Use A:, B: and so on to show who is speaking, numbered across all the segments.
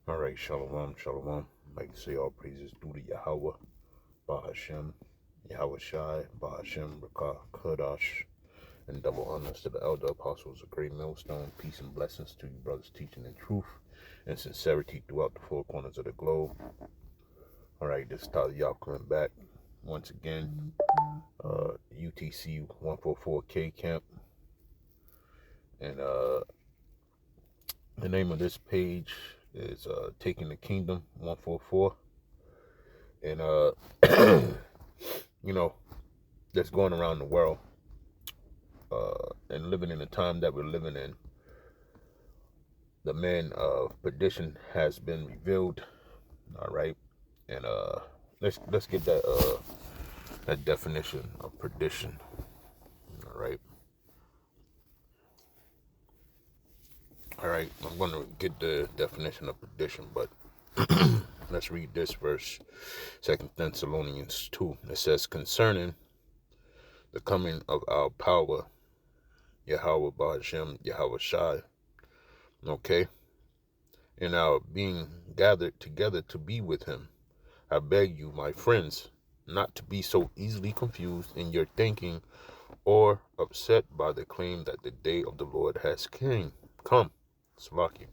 A: All right, shalom, shalom. Like to say all praises due to Yahweh, Bahashem, Yahweh Shai, Bahashem, Rakah, Kodash, and double honors to the elder apostles of Great Millstone. Peace and blessings to you, brothers, teaching in truth and sincerity throughout the four corners of the globe. All right, this is Tyler Y'all coming back once again. UTC 144K camp. And the name of this page is Taking the Kingdom 144. And you know, that's going around the world, and living in the time that we're living in. The man of perdition has been revealed. All right, and let's get that definition of perdition. All right, I'm going to get the definition of perdition, but let's read this verse, 2 Thessalonians 2. It says, concerning the coming of our power, Yahweh Bahashem, Yahweh Shai, okay, and our being gathered together to be with him. I beg you, my friends, not to be so easily confused in your thinking or upset by the claim that the day of the Lord has come. Slaki.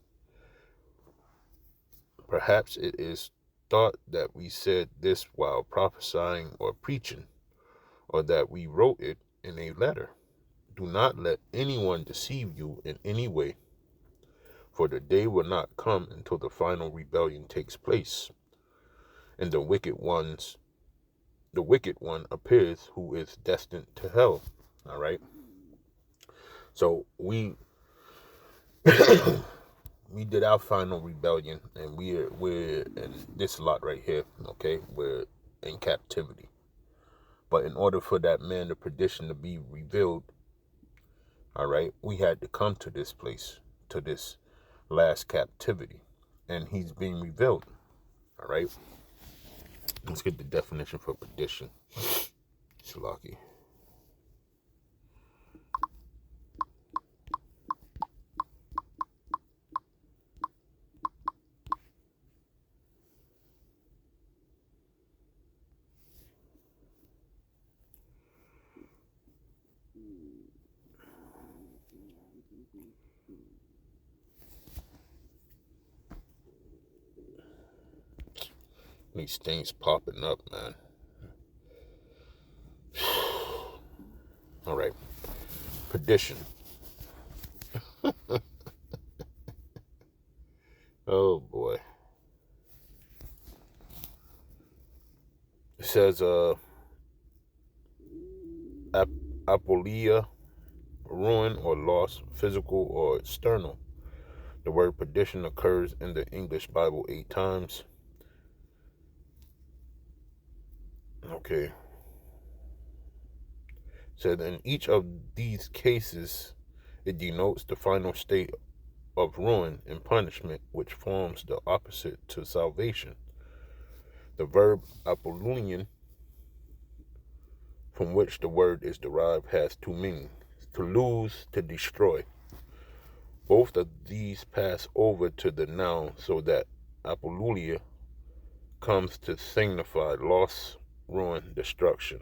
A: Perhaps it is thought that we said this while prophesying or preaching, or that we wrote it in a letter. Do not let anyone deceive you in any way, for the day will not come until the final rebellion takes place, and the wicked one appears, who is destined to hell. All right. So we we did our final rebellion, and we're in this lot right here. Okay, we're in captivity. But in order for that man of perdition to be revealed, all right, we had to come to this place, to this last captivity, and he's being revealed. All right, let's get the definition for perdition. Shalaki. These things popping up, man. All right, perdition. Oh boy. It says apolia, ruin or loss, physical or external. The word perdition occurs in the English Bible 8 times. Okay. So in each of these cases, it denotes the final state of ruin and punishment, which forms the opposite to salvation. The verb apolunion, from which the word is derived, has two meanings: to lose, to destroy. Both of these pass over to the noun, so that apolulia comes to signify loss, ruin, destruction.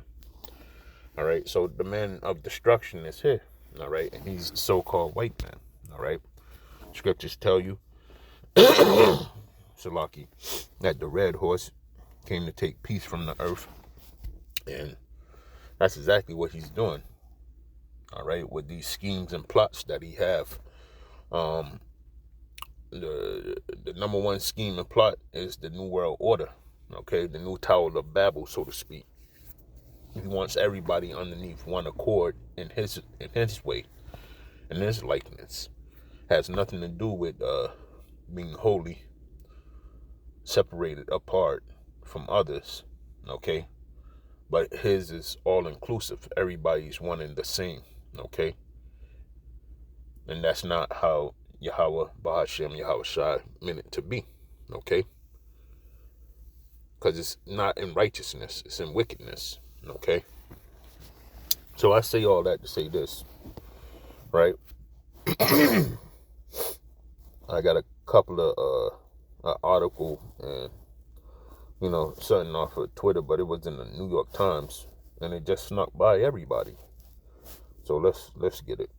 A: All right, so the man of destruction is here. All right, and he's the so-called white man. All right, scriptures tell you, Salaki, that the red horse came to take peace from the earth, and that's exactly what he's doing. All right, with these schemes and plots that he have. The number one scheme and plot is the New World Order. Okay, the new Tower of Babel, so to speak. He wants everybody underneath one accord in his way, in his likeness. Has nothing to do with being holy, separated apart from others. Okay, but his is all inclusive. Everybody's one and the same. Okay, and that's not how Yahweh Bahashem, Yahweh Shai meant it to be. Okay, because it's not in righteousness, it's in wickedness. Okay, so I say all that to say this, right? I got a couple of an article and something off of Twitter, but it was in the New York Times, and it just snuck by everybody. So let's get it.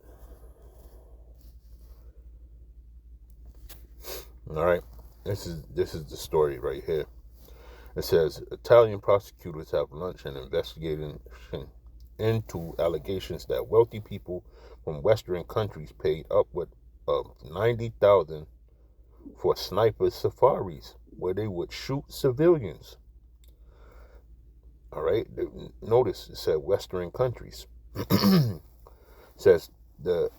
A: All right, this is the story right here. It says Italian prosecutors have launched an investigation into allegations that wealthy people from Western countries paid upward of $90,000 for sniper safaris where they would shoot civilians. All right, notice it said Western countries. It says the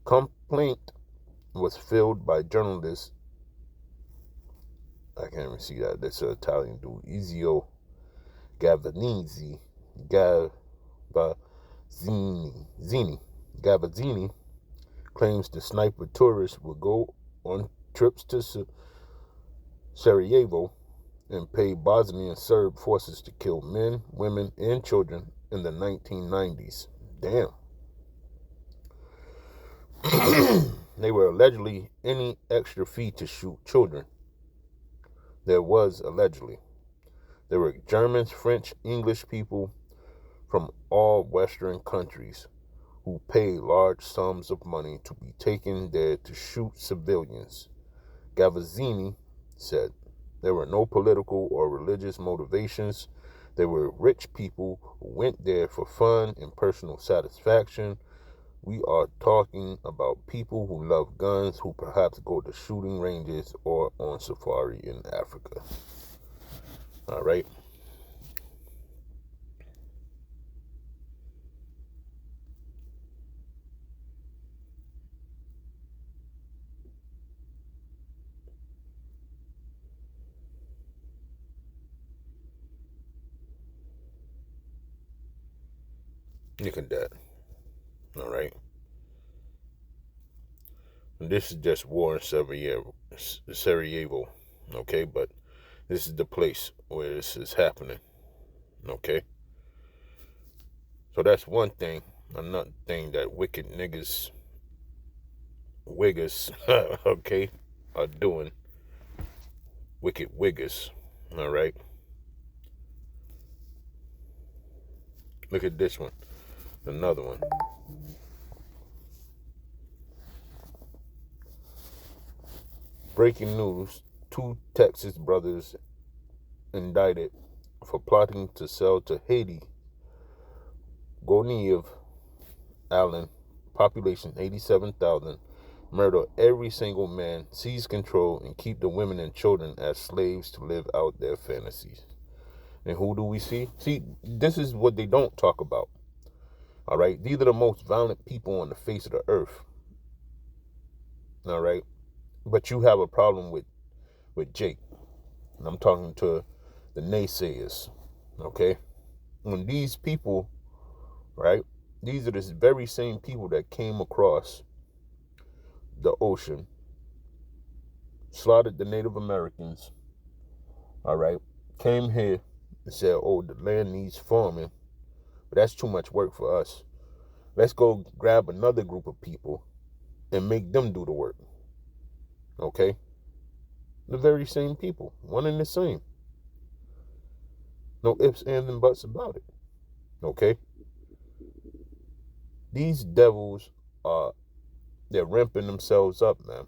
A: complaint was filled by journalists. I can't even see that. That's an Italian dude. Ezio Gavazzini claims the sniper tourists would go on trips to Sarajevo and pay Bosnian Serb forces to kill men, women, and children in the 1990s. Damn. They were allegedly any extra fee to shoot children. There was allegedly. There were Germans, French, English people from all Western countries who paid large sums of money to be taken there to shoot civilians. Gavazzini said there were no political or religious motivations. There were rich people who went there for fun and personal satisfaction. We are talking about people who love guns, who perhaps go to shooting ranges or on safari in Africa. All right. Look at that. All right. And this is just war in Sarajevo. Okay, but this is the place where this is happening. Okay. So that's one thing. Another thing that wicked niggas, wiggers, okay, are doing. Wicked wiggers. All right. Look at this one. Another one. Breaking news. 2 Texas brothers indicted for plotting to sell to Haiti. Goniev Allen, population 87,000, murder every single man, seize control, and keep the women and children as slaves to live out their fantasies. And who do we see? See, this is what they don't talk about. All right? These are the most violent people on the face of the earth. All right? But you have a problem with Jake. And I'm talking to the naysayers. Okay? When these people, right? These are the very same people that came across the ocean, slaughtered the Native Americans, all right? Came here and said, oh, the land needs farming, but that's too much work for us. Let's go grab another group of people and make them do the work. Okay? The very same people, one and the same. No ifs, ands, and buts about it. Okay? These devils they're ramping themselves up, man.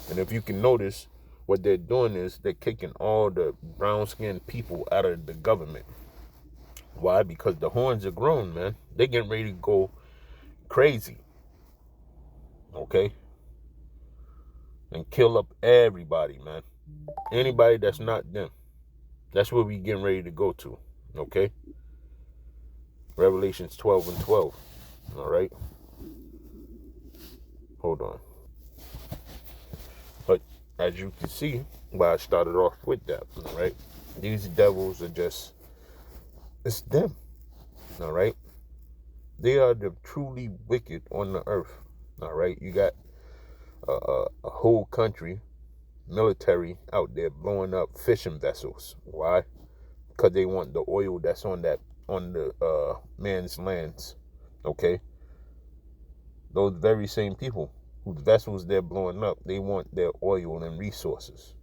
A: And if you can notice, what they're doing is they're kicking all the brown-skinned people out of the government. Why? Because the horns are grown, man. They're getting ready to go crazy. Okay? And kill up everybody, man. Anybody that's not them. That's where we getting ready to go to. Okay? Revelations 12 and 12. All right? Hold on. But as you can see, why I started off with that, all right? These devils are just, it's them, all right? They are the truly wicked on the earth, all right? You got a whole country, military out there blowing up fishing vessels. Why? Because they want the oil that's on the man's lands, okay? Those very same people whose vessels they're blowing up, they want their oil and resources.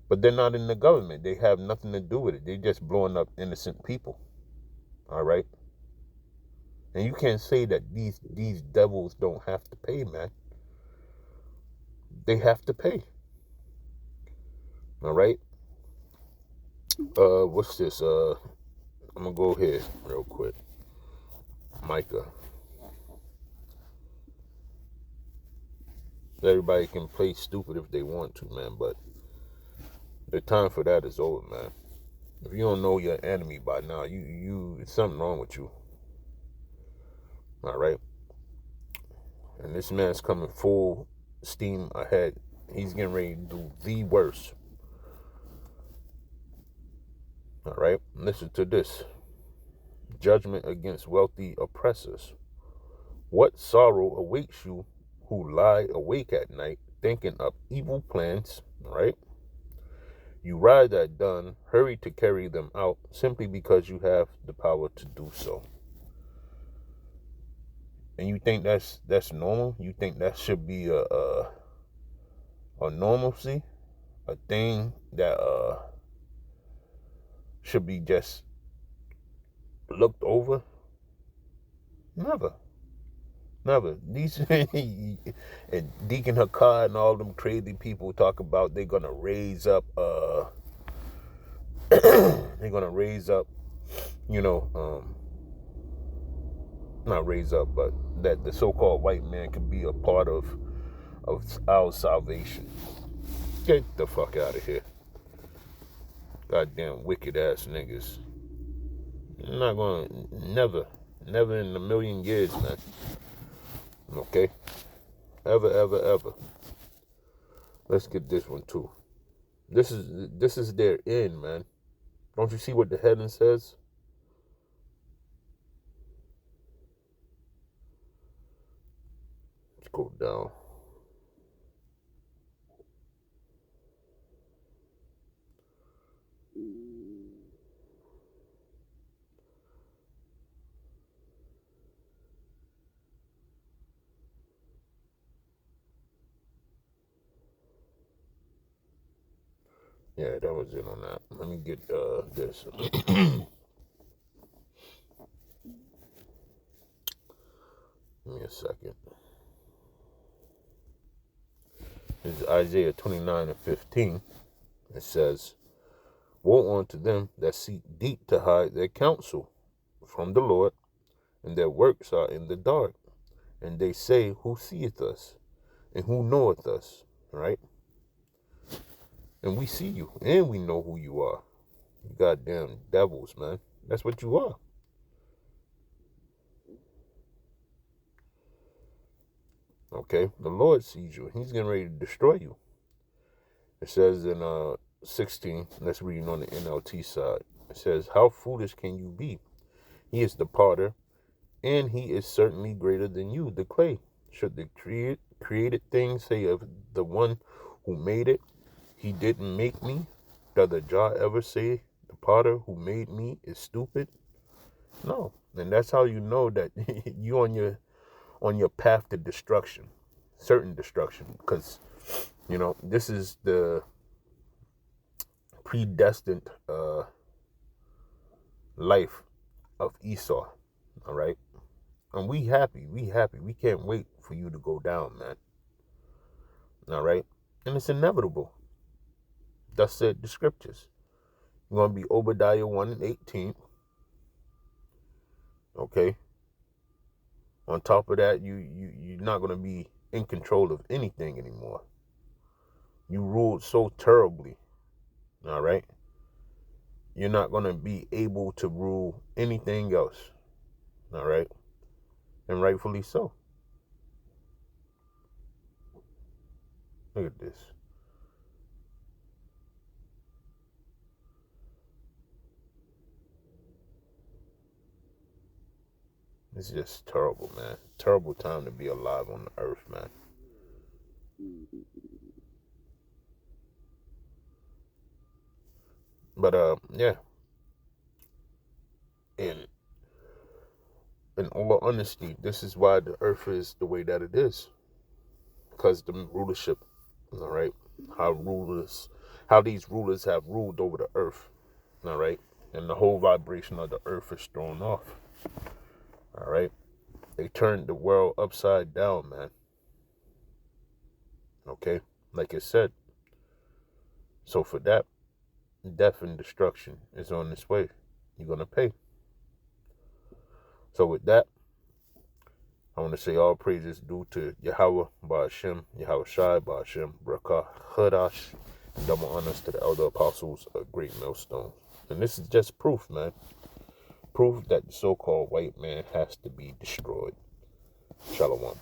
A: But they're not in the government. They have nothing to do with it. They're just blowing up innocent people. All right? And you can't say that these devils don't have to pay, man. They have to pay. All right? What's this? I'm gonna go here real quick. Micah. Everybody can play stupid if they want to, man, but the time for that is over, man. If you don't know your enemy by now, it's something wrong with you. All right? And this man's coming full steam ahead. He's getting ready to do the worst. All right? Listen to this. Judgment against wealthy oppressors. What sorrow awaits you who lie awake at night thinking up evil plans, all right? You ride at dawn, hurry to carry them out simply because you have the power to do so. And you think that's normal? You think that should be a normalcy? A thing that should be just looked over? Never. These and Deacon Hakar and all them crazy people talk about they're gonna raise up not raise up, but that the so-called white man can be a part of our salvation. Get the fuck out of here. Goddamn wicked ass niggas. I'm not gonna, never in a million years, man. Okay? Ever. Let's get this one too. This is their end, man. Don't you see what the heading says? Let's go down. Yeah, that was it on that. Let me get this. Give me a second. This is Isaiah 29:15. It says, woe unto them that seek deep to hide their counsel from the Lord, and their works are in the dark. And they say, who seeth us? And who knoweth us? Right? And we see you, and we know who you are. You goddamn devils, man. That's what you are. Okay? The Lord sees you. He's getting ready to destroy you. It says in 16, let's read on the NLT side. It says, how foolish can you be? He is the potter, and he is certainly greater than you, the clay. Should the created thing say of the one who made it, he didn't make me? Does the jar ever say the potter who made me is stupid? No. And that's how you know that you on your path to destruction, certain destruction, because this is the predestined life of Esau. All right. And we happy. We can't wait for you to go down, man. All right. And it's inevitable. Thus said the scriptures. You're going to be Obadiah 1:18. Okay. On top of that, you're not going to be in control of anything anymore. You ruled so terribly. All right. You're not going to be able to rule anything else. All right. And rightfully so. Look at this. It's just terrible, man. Terrible time to be alive on the earth, man. But yeah. And in all honesty, this is why the earth is the way that it is. because the rulership, all right, how these rulers have ruled over the earth, all right, and the whole vibration of the earth is thrown off, all right. They turned the world upside down, man. Okay, like I said. So for that, death and destruction is on its way. You're gonna pay. So with that, I want to say all praises due to Yahweh, Ba'ashem, Yahweh Shai, Ba'ashem, Barakah, Hadash, and double honors to the elder apostles of Great Millstone. And this is just proof, man. Proof that the so-called white man has to be destroyed. Shalom.